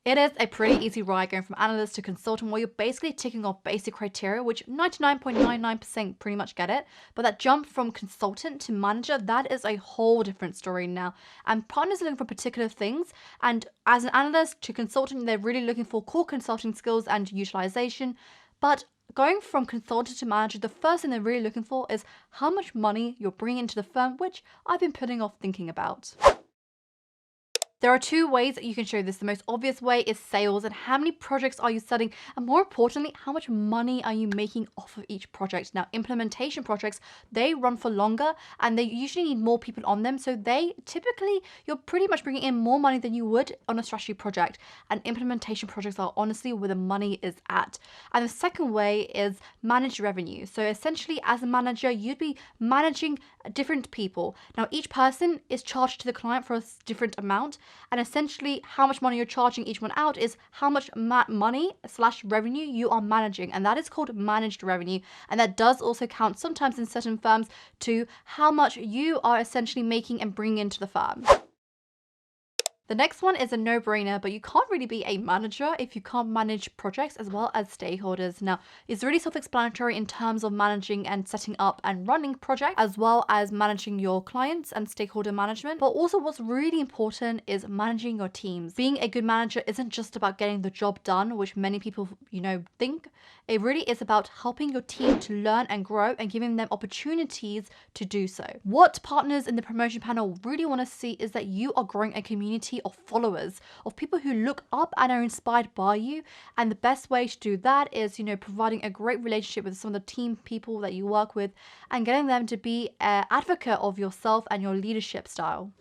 It is a pretty easy ride going from analyst to consultant where you're basically ticking off basic criteria, which 99.99% pretty much get it. But that jump from consultant to manager, that is a whole different story now. And partners are looking for particular things. And as an analyst to consultant, they're really looking for core consulting skills and utilization. But going from consultant to manager, the first thing they're really looking for is how much money you're bringing into the firm, which I've been putting off thinking about. There are two ways that you can show this. The most obvious way is sales and how many projects are you selling, and more importantly, how much money are you making off of each project. Now, implementation projects, they run for longer and they usually need more people on them. So you're pretty much bringing in more money than you would on a strategy project. And implementation projects are honestly where the money is at. And the second way is managed revenue. So essentially, as a manager, you'd be managing different people. Now, each person is charged to the client for a different amount. And essentially, how much money you're charging each one out is how much money/revenue you are managing. And that is called managed revenue. And that does also count sometimes in certain firms to how much you are essentially making and bringing into the firm. The next one is a no-brainer, but you can't really be a manager if you can't manage projects as well as stakeholders. Now, it's really self-explanatory in terms of managing and setting up and running projects, as well as managing your clients and stakeholder management. But also what's really important is managing your teams. Being a good manager isn't just about getting the job done, which many people, think. It really is about helping your team to learn and grow and giving them opportunities to do so. What partners in the promotion panel really want to see is that you are growing a community of followers, of people who look up and are inspired by you. And the best way to do that is, providing a great relationship with some of the team people that you work with and getting them to be an advocate of yourself and your leadership style.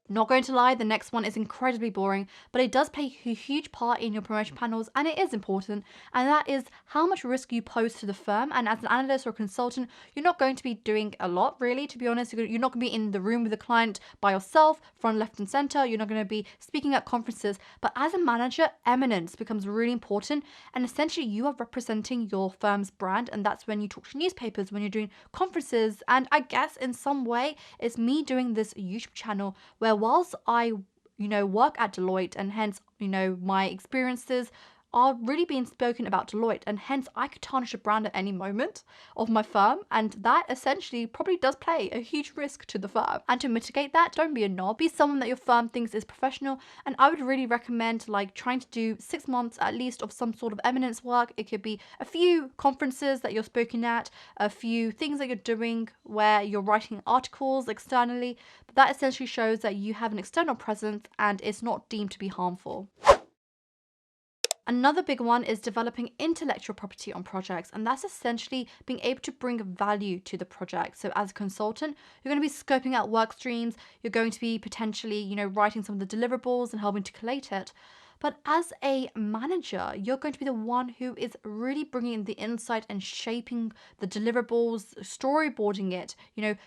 Not going to lie, the next one is incredibly boring, but it does play a huge part in your promotion panels and it is important, and that is how much risk you pose to the firm. And as an analyst or consultant, you're not going to be doing a lot, really, to be honest. You're not going to be in the room with the client by yourself, front, left, and center. You're not going to be speaking at conferences. But as a manager, eminence becomes really important, and essentially you are representing your firm's brand, and that's when you talk to newspapers, when you're doing conferences. And I guess in some way, it's me doing this YouTube channel where whilst I, work at Deloitte and hence, my experiences are really being spoken about Deloitte, and hence I could tarnish a brand at any moment of my firm, and that essentially probably does play a huge risk to the firm. And to mitigate that, don't be a knob, be someone that your firm thinks is professional. And I would really recommend trying to do 6 months at least of some sort of eminence work. It could be a few conferences that you're spoken at, a few things that you're doing where you're writing articles externally, but that essentially shows that you have an external presence and it's not deemed to be harmful. Another big one is developing intellectual property on projects, and that's essentially being able to bring value to the project. So as a consultant, you're going to be scoping out work streams, you're going to be potentially, writing some of the deliverables and helping to collate it. But as a manager, you're going to be the one who is really bringing in the insight and shaping the deliverables, storyboarding it,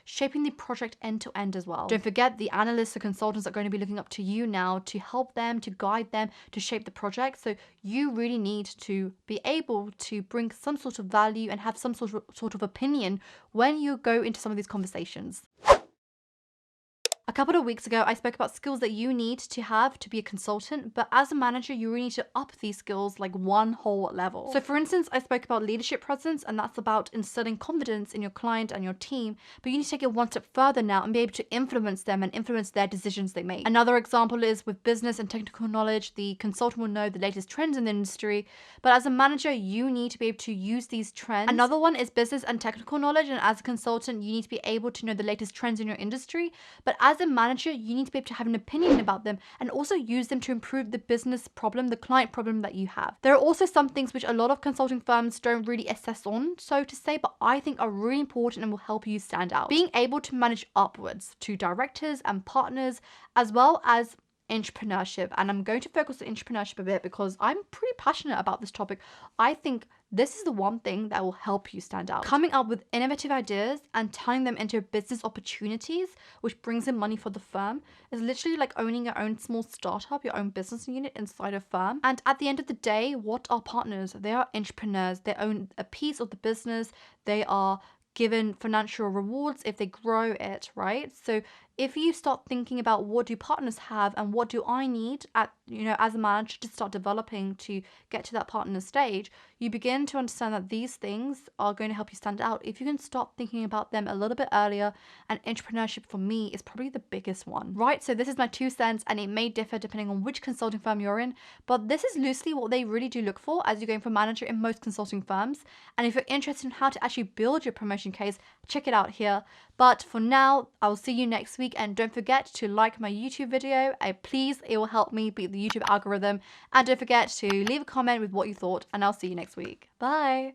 shaping the project end to end as well. Don't forget, the analysts and consultants are going to be looking up to you now to help them, to guide them, to shape the project. So you really need to be able to bring some sort of value and have some sort of opinion when you go into some of these conversations. A couple of weeks ago, I spoke about skills that you need to have to be a consultant, but as a manager, you really need to up these skills like one whole level. So for instance, I spoke about leadership presence, and that's about instilling confidence in your client and your team, but you need to take it one step further now and be able to influence them and influence their decisions they make. Another example is with business and technical knowledge. The consultant will know the latest trends in the industry, but as a manager, you need to be able to use these trends. Another one is business and technical knowledge, and as a consultant, you need to be able to know the latest trends in your industry, but as a manager, you need to be able to have an opinion about them and also use them to improve the business problem, the client problem that you have. There are also some things which a lot of consulting firms don't really assess on, so to say, but I think are really important and will help you stand out. Being able to manage upwards to directors and partners, as well as entrepreneurship. And I'm going to focus on entrepreneurship a bit because I'm pretty passionate about this topic. I think this is the one thing that will help you stand out. Coming up with innovative ideas and turning them into business opportunities, which brings in money for the firm, is literally like owning your own small startup, your own business unit inside a firm. And at the end of the day, what are partners? They are entrepreneurs. They own a piece of the business. They are given financial rewards if they grow it, right? So if you start thinking about what do partners have and what do I need at, as a manager to start developing to get to that partner stage, you begin to understand that these things are going to help you stand out. If you can start thinking about them a little bit earlier, and entrepreneurship for me is probably the biggest one, right? So this is my 2 cents, and it may differ depending on which consulting firm you're in, but this is loosely what they really do look for as you're going for manager in most consulting firms. And if you're interested in how to actually build your promotion case, check it out here. But for now, I will see you next week, and don't forget to like my YouTube video. Please, it will help me beat the YouTube algorithm. And don't forget to leave a comment with what you thought, and I'll see you next week. Bye.